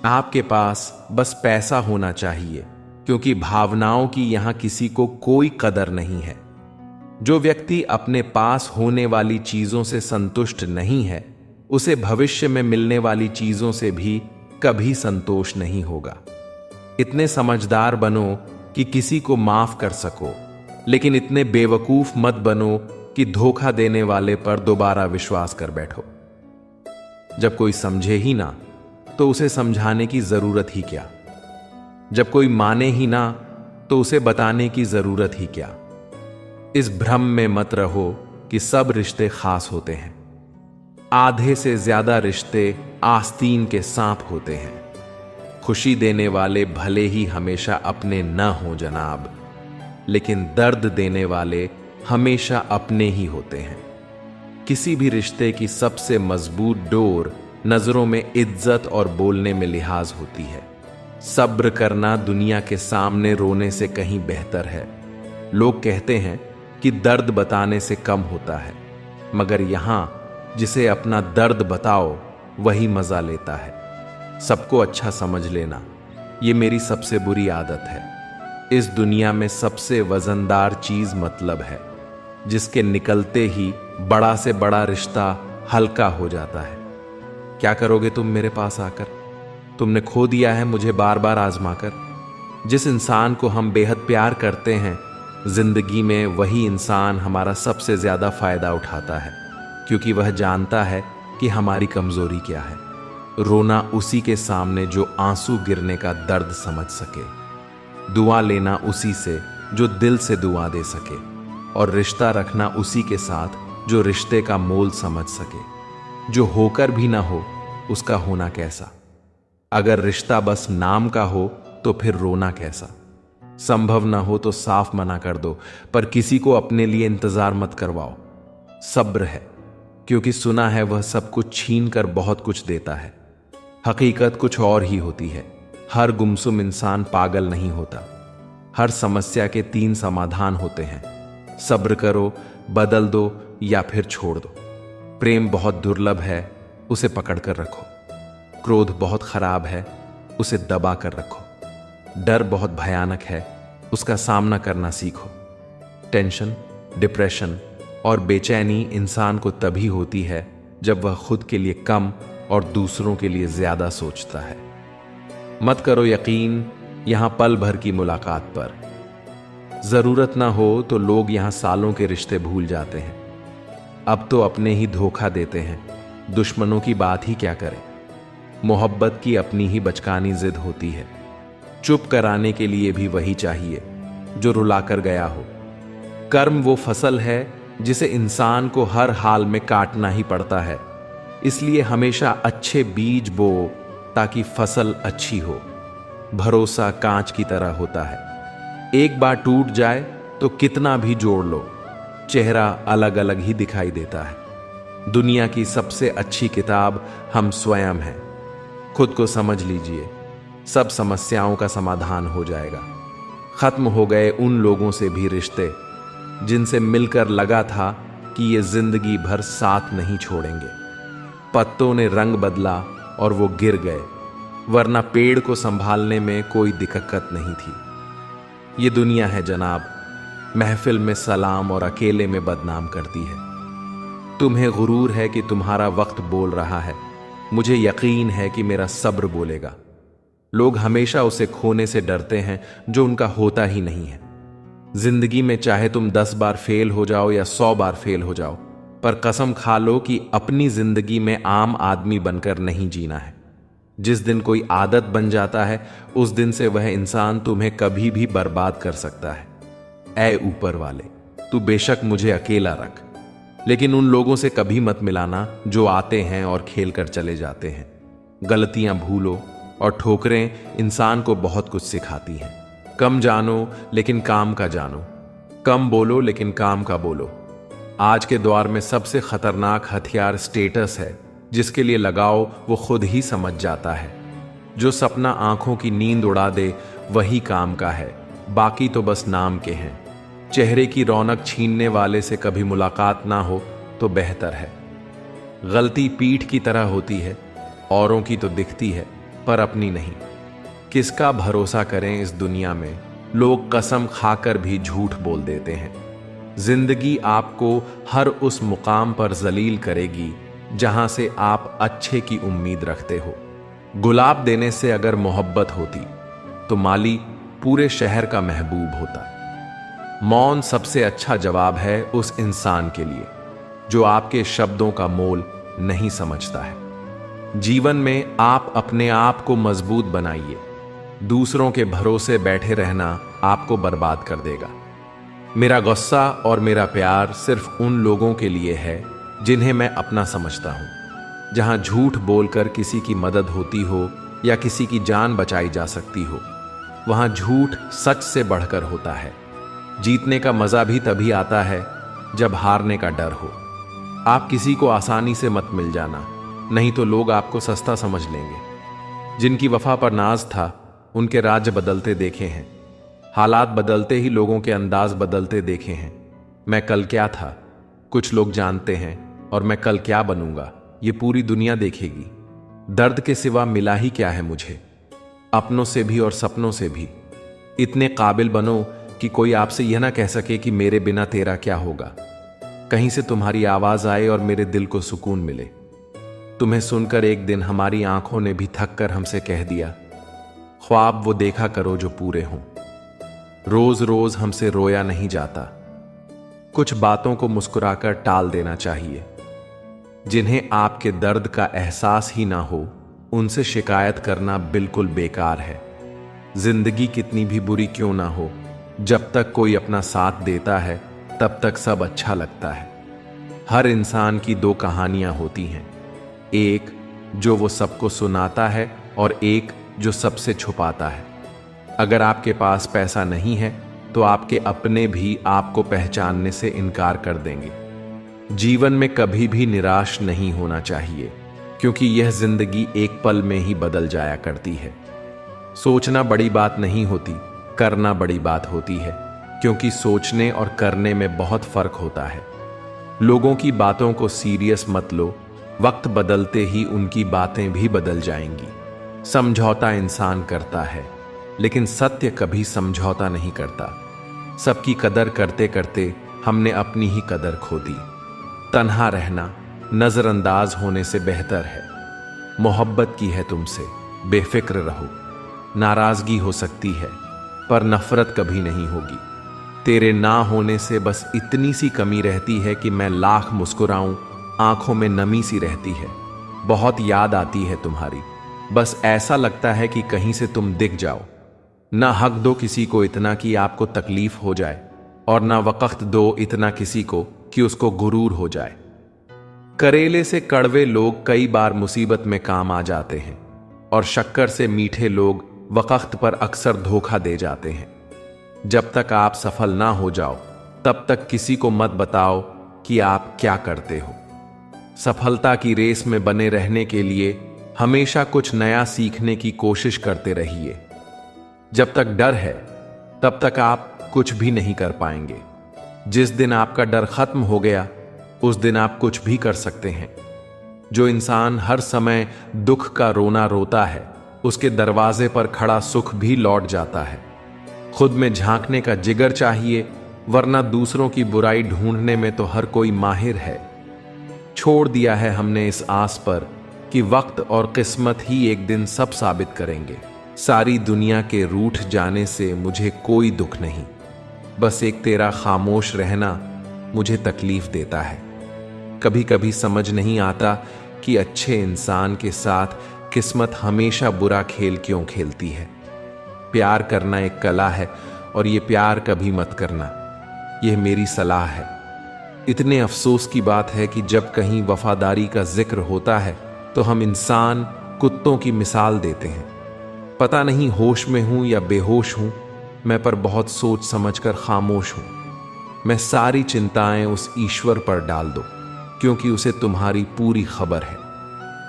आपके पास बस पैसा होना चाहिए, क्योंकि भावनाओं की यहां किसी को कोई कदर नहीं है। जो व्यक्ति अपने पास होने वाली चीजों से संतुष्ट नहीं है, उसे भविष्य में मिलने वाली चीजों से भी कभी संतोष नहीं होगा। इतने समझदार बनो कि किसी को माफ कर सको, लेकिन इतने बेवकूफ मत बनो कि धोखा देने वाले पर दोबारा विश्वास कर बैठो। जब कोई समझे ही ना, तो उसे समझाने की जरूरत ही क्या। जब कोई माने ही ना, तो उसे बताने की जरूरत ही क्या। इस भ्रम में मत रहो कि सब रिश्ते खास होते हैं। आधे से ज्यादा रिश्ते आस्तीन के सांप होते हैं। खुशी देने वाले भले ही हमेशा अपने न हो जनाब, लेकिन दर्द देने वाले हमेशा अपने ही होते हैं। किसी भी रिश्ते की सबसे मजबूत डोर नजरों में इज्जत और बोलने में लिहाज होती है। सब्र करना दुनिया के सामने रोने से कहीं बेहतर है। लोग कहते हैं कि दर्द बताने से कम होता है, मगर यहां जिसे अपना दर्द बताओ वही मजा लेता है। सबको अच्छा समझ लेना, ये मेरी सबसे बुरी आदत है। इस दुनिया में सबसे वजनदार चीज मतलब है, जिसके निकलते ही बड़ा से बड़ा रिश्ता हल्का हो जाता है। क्या करोगे तुम मेरे पास आकर? तुमने खो दिया है मुझे बार बार आजमाकर। जिस इंसान को हम बेहद प्यार करते हैं, जिंदगी में वही इंसान हमारा सबसे ज्यादा फायदा उठाता है, क्योंकि वह जानता है कि हमारी कमजोरी क्या है। रोना उसी के सामने जो आंसू गिरने का दर्द समझ सके। दुआ लेना उसी से जो दिल से दुआ दे सके, और रिश्ता रखना उसी के साथ जो रिश्ते का मोल समझ सके। जो होकर भी ना हो उसका होना कैसा। अगर रिश्ता बस नाम का हो तो फिर रोना कैसा। संभव ना हो तो साफ मना कर दो, पर किसी को अपने लिए इंतजार मत करवाओ। सब्र है, क्योंकि सुना है वह सब कुछ छीन कर बहुत कुछ देता है। हकीकत कुछ और ही होती है। हर गुमसुम इंसान पागल नहीं होता। हर समस्या के 3 समाधान होते हैं। सब्र करो, बदल दो या फिर छोड़ दो। प्रेम बहुत दुर्लभ है, उसे पकड़ कर रखो। क्रोध बहुत खराब है, उसे दबा कर रखो। डर बहुत भयानक है, उसका सामना करना सीखो। टेंशन, डिप्रेशन और बेचैनी इंसान को तभी होती है जब वह खुद के लिए कम और दूसरों के लिए ज्यादा सोचता है। मत करो यकीन यहां पल भर की मुलाकात पर। जरूरत ना हो तो लोग यहां सालों के रिश्ते भूल जाते हैं। अब तो अपने ही धोखा देते हैं, दुश्मनों की बात ही क्या करें। मोहब्बत की अपनी ही बचकानी जिद होती है। चुप कराने के लिए भी वही चाहिए जो रुलाकर गया हो। कर्म वो फसल है जिसे इंसान को हर हाल में काटना ही पड़ता है। इसलिए हमेशा अच्छे बीज बो ताकि फसल अच्छी हो। भरोसा कांच की तरह होता है, एक बार टूट जाए तो कितना भी जोड़ लो, चेहरा अलग अलग ही दिखाई देता है। दुनिया की सबसे अच्छी किताब हम स्वयं हैं। खुद को समझ लीजिए, सब समस्याओं का समाधान हो जाएगा। खत्म हो गए उन लोगों से भी रिश्ते जिनसे मिलकर लगा था कि ये जिंदगी भर साथ नहीं छोड़ेंगे। पत्तों ने रंग बदला और वो गिर गए, वरना पेड़ को संभालने में कोई दिक्कत नहीं थी। ये दुनिया है जनाब, महफिल में सलाम और अकेले में बदनाम करती है। तुम्हें गुरूर है कि तुम्हारा वक्त बोल रहा है, मुझे यकीन है कि मेरा सब्र बोलेगा। लोग हमेशा उसे खोने से डरते हैं जो उनका होता ही नहीं है। जिंदगी में चाहे तुम 10 बार फेल हो जाओ या 100 बार फेल हो जाओ, पर कसम खा लो कि अपनी जिंदगी में आम आदमी बनकर नहीं जीना है। जिस दिन कोई आदत बन जाता है, उस दिन से वह इंसान तुम्हें कभी भी बर्बाद कर सकता है। ऐ ऊपर वाले, तू बेशक मुझे अकेला रख, लेकिन उन लोगों से कभी मत मिलाना जो आते हैं और खेल कर चले जाते हैं। गलतियां भूलो और ठोकरें इंसान को बहुत कुछ सिखाती हैं। कम जानो लेकिन काम का जानो, कम बोलो लेकिन काम का बोलो। आज के दौर में सबसे खतरनाक हथियार स्टेटस है, जिसके लिए लगाओ वो खुद ही समझ जाता है। जो सपना आंखों की नींद उड़ा दे वही काम का है, बाकी तो बस नाम के हैं। चेहरे की रौनक छीनने वाले से कभी मुलाकात ना हो तो बेहतर है। गलती पीठ की तरह होती है, औरों की तो दिखती है, पर अपनी नहीं। किसका भरोसा करें इस दुनिया में, लोग कसम खाकर भी झूठ बोल देते हैं। जिंदगी आपको हर उस मुकाम पर जलील करेगी जहां से आप अच्छे की उम्मीद रखते हो। गुलाब देने से अगर मोहब्बत होती तो माली पूरे शहर का महबूब होता। मौन सबसे अच्छा जवाब है उस इंसान के लिए जो आपके शब्दों का मोल नहीं समझता है। जीवन में आप अपने आप को मजबूत बनाइए। दूसरों के भरोसे बैठे रहना आपको बर्बाद कर देगा। मेरा गुस्सा और मेरा प्यार सिर्फ उन लोगों के लिए है जिन्हें मैं अपना समझता हूं। जहां झूठ बोलकर किसी की मदद होती हो या किसी की जान बचाई जा सकती हो, वहां झूठ सच से बढ़कर होता है। जीतने का मजा भी तभी आता है जब हारने का डर हो। आप किसी को आसानी से मत मिल जाना, नहीं तो लोग आपको सस्ता समझ लेंगे। जिनकी वफा पर नाज था उनके राज्य बदलते देखे हैं। हालात बदलते ही लोगों के अंदाज बदलते देखे हैं। मैं कल क्या था कुछ लोग जानते हैं, और मैं कल क्या बनूंगा ये पूरी दुनिया देखेगी। दर्द के सिवा मिला ही क्या है मुझे, अपनों से भी और सपनों से भी। इतने काबिल बनो कि कोई आपसे यह ना कह सके कि मेरे बिना तेरा क्या होगा। कहीं से तुम्हारी आवाज आए और मेरे दिल को सुकून मिले। तुम्हें सुनकर एक दिन हमारी आंखों ने भी थक कर हमसे कह दिया, ख्वाब वो देखा करो जो पूरे हों। रोज रोज हमसे रोया नहीं जाता। कुछ बातों को मुस्कुराकर टाल देना चाहिए। जिन्हें आपके दर्द का एहसास ही ना हो उनसे शिकायत करना बिल्कुल बेकार है। जिंदगी कितनी भी बुरी क्यों ना हो, जब तक कोई अपना साथ देता है तब तक सब अच्छा लगता है। हर इंसान की दो कहानियां होती हैं, एक जो वो सबको सुनाता है और एक जो सबसे छुपाता है। अगर आपके पास पैसा नहीं है तो आपके अपने भी आपको पहचानने से इनकार कर देंगे। जीवन में कभी भी निराश नहीं होना चाहिए, क्योंकि यह जिंदगी एक पल में ही बदल जाया करती है। सोचना बड़ी बात नहीं होती, करना बड़ी बात होती है, क्योंकि सोचने और करने में बहुत फर्क होता है। लोगों की बातों को सीरियस मत लो, वक्त बदलते ही उनकी बातें भी बदल जाएंगी। समझौता इंसान करता है, लेकिन सत्य कभी समझौता नहीं करता। सबकी कदर करते करते हमने अपनी ही कदर खो दी। तन्हा रहना नजरअंदाज होने से बेहतर है। मोहब्बत की है तुमसे, बेफिक्र रहो। नाराजगी हो सकती है पर नफरत कभी नहीं होगी। तेरे ना होने से बस इतनी सी कमी रहती है कि मैं लाख मुस्कुराऊं, आंखों में नमी सी रहती है। बहुत याद आती है तुम्हारी, बस ऐसा लगता है कि कहीं से तुम दिख जाओ। ना हक दो किसी को इतना कि आपको तकलीफ हो जाए, और ना वक्त दो इतना किसी को कि उसको गुरूर हो जाए। करेले से कड़वे लोग कई बार मुसीबत में काम आ जाते हैं, और शक्कर से मीठे लोग वक्त पर अक्सर धोखा दे जाते हैं। जब तक आप सफल ना हो जाओ तब तक किसी को मत बताओ कि आप क्या करते हो। सफलता की रेस में बने रहने के लिए हमेशा कुछ नया सीखने की कोशिश करते रहिए। जब तक डर है तब तक आप कुछ भी नहीं कर पाएंगे। जिस दिन आपका डर खत्म हो गया उस दिन आप कुछ भी कर सकते हैं। जो इंसान हर समय दुख का रोना रोता है, उसके दरवाजे पर खड़ा सुख भी लौट जाता है। खुद में झांकने का जिगर चाहिए, वरना दूसरों की बुराई ढूंढने में तो हर कोई माहिर है। छोड़ दिया है हमने इस आस पर कि वक्त और किस्मत ही एक दिन सब साबित करेंगे। सारी दुनिया के रूठ जाने से मुझे कोई दुख नहीं, बस एक तेरा खामोश रहना मुझे तकलीफ देता है। कभी कभी समझ नहीं आता कि अच्छे इंसान के साथ किस्मत हमेशा बुरा खेल क्यों खेलती है। प्यार करना एक कला है, और ये प्यार कभी मत करना, यह मेरी सलाह है। इतने अफसोस की बात है कि जब कहीं वफादारी का जिक्र होता है तो हम इंसान कुत्तों की मिसाल देते हैं। पता नहीं होश में हूं या बेहोश हूं, मैं पर बहुत सोच समझकर खामोश हूं। मैं सारी चिंताएं उस ईश्वर पर डाल दो, क्योंकि उसे तुम्हारी पूरी खबर है।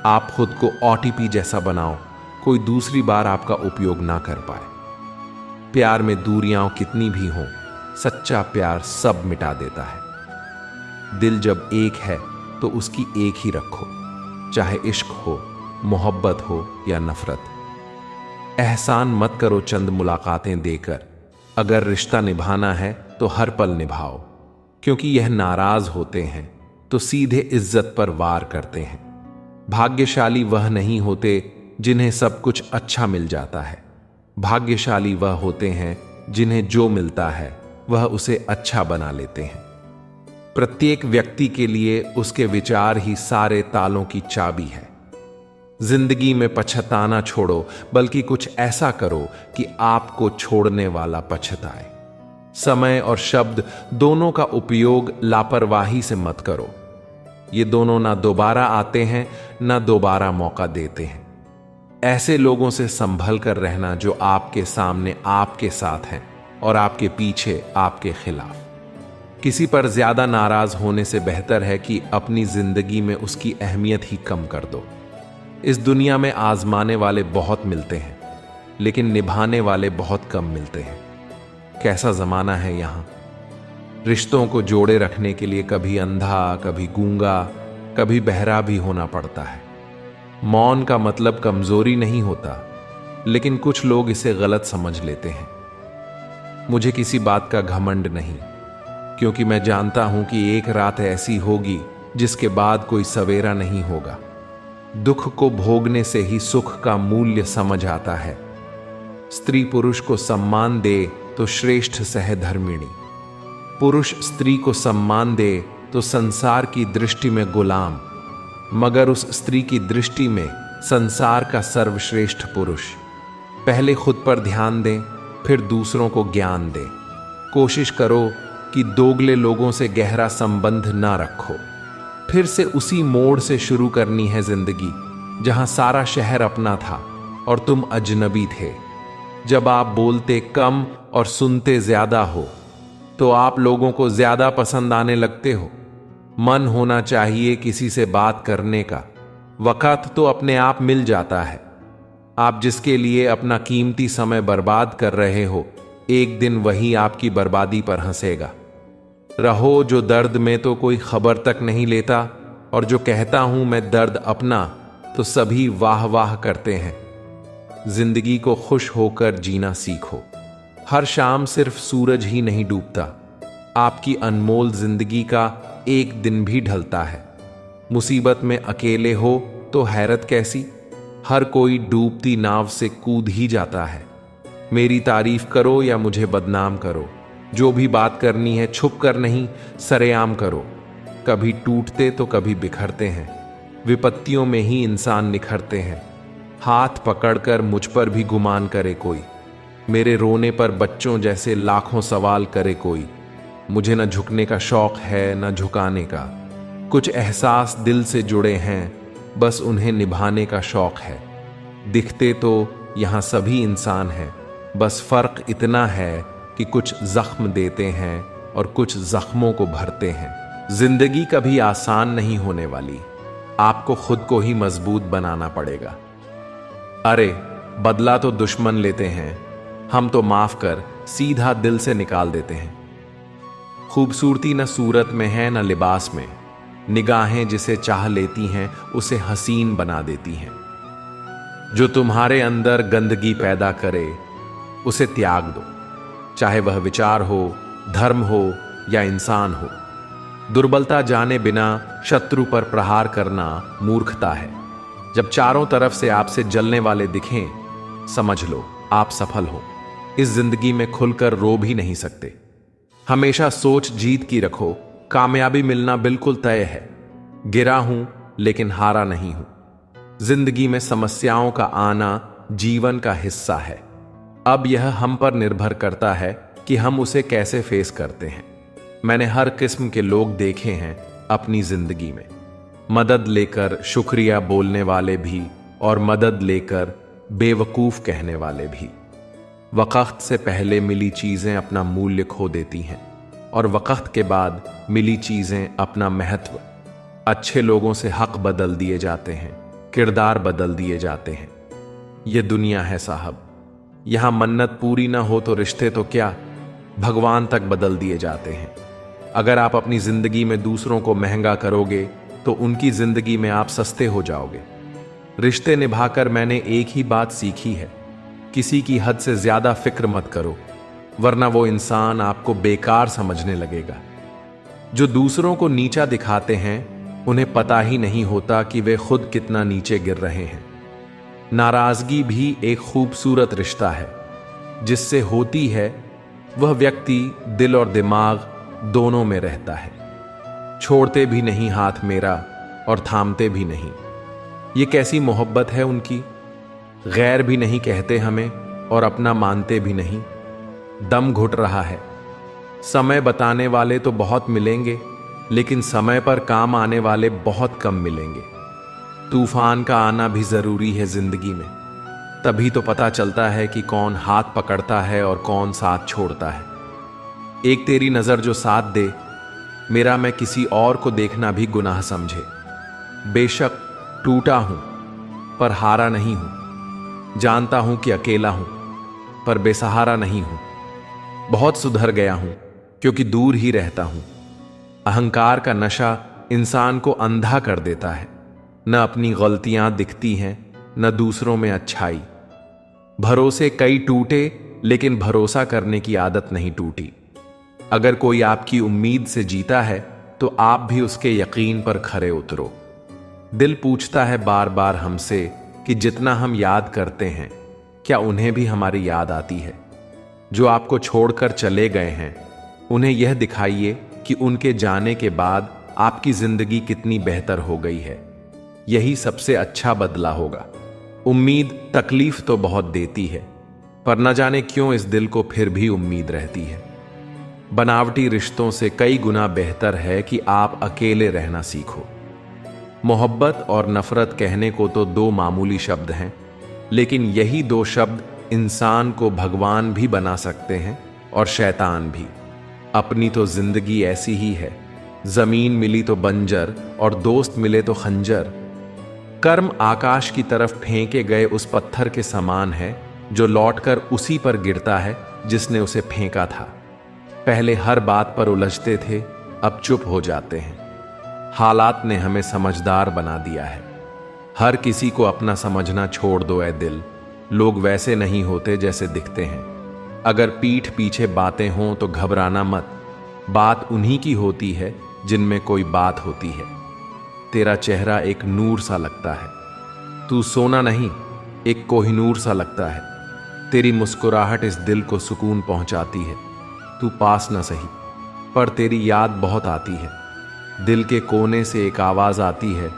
आप खुद को ओटीपी जैसा बनाओ, कोई दूसरी बार आपका उपयोग ना कर पाए। प्यार में दूरियां कितनी भी हों, सच्चा प्यार सब मिटा देता है। दिल जब एक है तो उसकी एक ही रखो, चाहे इश्क हो, मोहब्बत हो या नफरत। एहसान मत करो चंद मुलाकातें देकर। अगर रिश्ता निभाना है तो हर पल निभाओ, क्योंकि यह नाराज होते हैं तो सीधे इज्जत पर वार करते हैं। भाग्यशाली वह नहीं होते जिन्हें सब कुछ अच्छा मिल जाता है। भाग्यशाली वह होते हैं जिन्हें जो मिलता है वह उसे अच्छा बना लेते हैं। प्रत्येक व्यक्ति के लिए उसके विचार ही सारे तालों की चाबी है। जिंदगी में पछताना छोड़ो, बल्कि कुछ ऐसा करो कि आपको छोड़ने वाला पछताए। समय और शब्द दोनों का उपयोग लापरवाही से मत करो। ये दोनों ना दोबारा आते हैं ना दोबारा मौका देते हैं। ऐसे लोगों से संभल कर रहना जो आपके सामने आपके साथ हैं और आपके पीछे आपके खिलाफ। किसी पर ज्यादा नाराज होने से बेहतर है कि अपनी जिंदगी में उसकी अहमियत ही कम कर दो। इस दुनिया में आजमाने वाले बहुत मिलते हैं, लेकिन निभाने वाले बहुत कम मिलते हैं। कैसा जमाना है यहां। रिश्तों को जोड़े रखने के लिए कभी अंधा, कभी गूंगा, कभी बहरा भी होना पड़ता है। मौन का मतलब कमजोरी नहीं होता, लेकिन कुछ लोग इसे गलत समझ लेते हैं। मुझे किसी बात का घमंड नहीं, क्योंकि मैं जानता हूं कि एक रात ऐसी होगी जिसके बाद कोई सवेरा नहीं होगा। दुख को भोगने से ही सुख का मूल्य समझ आता है। स्त्री पुरुष को सम्मान दे तो श्रेष्ठ सहधर्मिणी। पुरुष स्त्री को सम्मान दे तो संसार की दृष्टि में गुलाम, मगर उस स्त्री की दृष्टि में संसार का सर्वश्रेष्ठ पुरुष। पहले खुद पर ध्यान दें, फिर दूसरों को ज्ञान दें। कोशिश करो कि दोगले लोगों से गहरा संबंध ना रखो। फिर से उसी मोड़ से शुरू करनी है जिंदगी जहां सारा शहर अपना था और तुम अजनबी थे। जब आप बोलते कम और सुनते ज्यादा हो तो आप लोगों को ज्यादा पसंद आने लगते हो। मन होना चाहिए किसी से बात करने का। वक्त तो अपने आप मिल जाता है। आप जिसके लिए अपना कीमती समय बर्बाद कर रहे हो, एक दिन वही आपकी बर्बादी पर हंसेगा। रहो जो दर्द में तो कोई खबर तक नहीं लेता, और जो कहता हूं मैं दर्द अपना तो सभी वाह वाह करते हैं। जिंदगी को खुश होकर जीना सीखो। हर शाम सिर्फ सूरज ही नहीं डूबता, आपकी अनमोल जिंदगी का एक दिन भी ढलता है। मुसीबत में अकेले हो तो हैरत कैसी, हर कोई डूबती नाव से कूद ही जाता है। मेरी तारीफ करो या मुझे बदनाम करो, जो भी बात करनी है छुप कर नहीं सरेआम करो। कभी टूटते तो कभी बिखरते हैं, विपत्तियों में ही इंसान निखरते हैं। हाथ पकड़कर मुझ पर भी गुमान करे कोई, मेरे रोने पर बच्चों जैसे लाखों सवाल करे कोई। मुझे न झुकने का शौक है न झुकाने का, कुछ एहसास दिल से जुड़े हैं, बस उन्हें निभाने का शौक है। दिखते तो यहाँ सभी इंसान हैं, बस फर्क इतना है कि कुछ जख्म देते हैं और कुछ जख्मों को भरते हैं। जिंदगी कभी आसान नहीं होने वाली, आपको खुद को ही मजबूत बनाना पड़ेगा। अरे बदला तो दुश्मन लेते हैं, हम तो माफ कर सीधा दिल से निकाल देते हैं। खूबसूरती न सूरत में है न लिबास में, निगाहें जिसे चाह लेती हैं उसे हसीन बना देती हैं। जो तुम्हारे अंदर गंदगी पैदा करे उसे त्याग दो, चाहे वह विचार हो, धर्म हो या इंसान हो। दुर्बलता जाने बिना शत्रु पर प्रहार करना मूर्खता है। जब चारों तरफ से आपसे जलने वाले दिखें, समझ लो आप सफल हो। इस जिंदगी में खुलकर रो भी नहीं सकते। हमेशा सोच जीत की रखो, कामयाबी मिलना बिल्कुल तय है। गिरा हूं लेकिन हारा नहीं हूं। जिंदगी में समस्याओं का आना जीवन का हिस्सा है। अब यह हम पर निर्भर करता है कि हम उसे कैसे फेस करते हैं। मैंने हर किस्म के लोग देखे हैं अपनी जिंदगी में, मदद लेकर शुक्रिया बोलने वाले भी और मदद लेकर बेवकूफ कहने वाले भी। वक्त से पहले मिली चीजें अपना मूल्य खो देती हैं और वक्त के बाद मिली चीजें अपना महत्व। अच्छे लोगों से हक बदल दिए जाते हैं, किरदार बदल दिए जाते हैं। ये दुनिया है साहब, यहां मन्नत पूरी ना हो तो रिश्ते तो क्या, भगवान तक बदल दिए जाते हैं। अगर आप अपनी जिंदगी में दूसरों को महंगा करोगे तो उनकी जिंदगी में आप सस्ते हो जाओगे। रिश्ते निभाकर मैंने एक ही बात सीखी है, किसी की हद से ज्यादा फिक्र मत करो, वरना वो इंसान आपको बेकार समझने लगेगा। जो दूसरों को नीचा दिखाते हैं उन्हें पता ही नहीं होता कि वे खुद कितना नीचे गिर रहे हैं। नाराजगी भी एक खूबसूरत रिश्ता है। जिससे होती है वह व्यक्ति दिल और दिमाग दोनों में रहता है। छोड़ते भी नहीं हाथ मेरा और थामते भी नहीं। ये कैसी मोहब्बत है उनकी। गैर भी नहीं कहते हमें और अपना मानते भी नहीं। दम घुट रहा है। समय बताने वाले तो बहुत मिलेंगे, लेकिन समय पर काम आने वाले बहुत कम मिलेंगे। तूफान का आना भी जरूरी है जिंदगी में, तभी तो पता चलता है कि कौन हाथ पकड़ता है और कौन साथ छोड़ता है। एक तेरी नजर जो साथ दे, मेरा मैं किसी और को देखना भी गुनाह समझे। बेशक टूटा हूं पर हारा नहीं हूं। जानता हूं कि अकेला हूं पर बेसहारा नहीं हूं। बहुत सुधर गया हूं क्योंकि दूर ही रहता हूं। अहंकार का नशा इंसान को अंधा कर देता है। न अपनी गलतियां दिखती हैं, न दूसरों में अच्छाई। भरोसे कई टूटे, लेकिन भरोसा करने की आदत नहीं टूटी। अगर कोई आपकी उम्मीद से जीता है तो आप भी उसके यकीन पर खरे उतरो। दिल पूछता है बार बार हमसे कि जितना हम याद करते हैं, क्या उन्हें भी हमारी याद आती है। जो आपको छोड़कर चले गए हैं, उन्हें यह दिखाइए कि उनके जाने के बाद आपकी जिंदगी कितनी बेहतर हो गई है। यही सबसे अच्छा बदला होगा। उम्मीद तकलीफ तो बहुत देती है, पर न जाने क्यों इस दिल को फिर भी उम्मीद रहती है। बनावटी रिश्तों से कई गुना बेहतर है कि आप अकेले रहना सीखो। मोहब्बत और नफरत कहने को तो दो मामूली शब्द हैं, लेकिन यही दो शब्द इंसान को भगवान भी बना सकते हैं और शैतान भी। अपनी तो जिंदगी ऐसी ही है। जमीन मिली तो बंजर और दोस्त मिले तो खंजर। कर्म आकाश की तरफ फेंके गए उस पत्थर के समान है जो लौटकर उसी पर गिरता है जिसने उसे फेंका था। पहले हर बात पर उलझते थे, अब चुप हो जाते हैं। हालात ने हमें समझदार बना दिया है। हर किसी को अपना समझना छोड़ दो ऐ दिल। लोग वैसे नहीं होते जैसे दिखते हैं। अगर पीठ पीछे बातें हों तो घबराना मत। बात उन्हीं की होती है जिनमें कोई बात होती है। तेरा चेहरा एक नूर सा लगता है। तू सोना नहीं, एक कोहिनूर सा लगता है। तेरी मुस्कुराहट इस दिल को सुकून पहुंचाती है। तू पास न सही, पर तेरी याद बहुत आती है। दिल के कोने से एक आवाज आती है,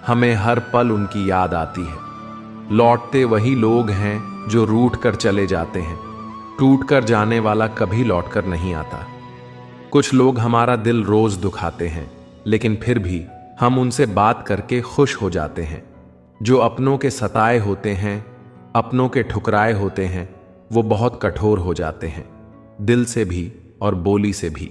हमें हर पल उनकी याद आती है। लौटते वही लोग हैं जो रूठ कर चले जाते हैं। टूट कर जाने वाला कभी लौट कर नहीं आता। कुछ लोग हमारा दिल रोज दुखाते हैं, लेकिन फिर भी हम उनसे बात करके खुश हो जाते हैं। जो अपनों के सताए होते हैं, अपनों के ठुकराए होते हैं, वो बहुत कठोर हो जाते हैं, दिल से भी और बोली से भी।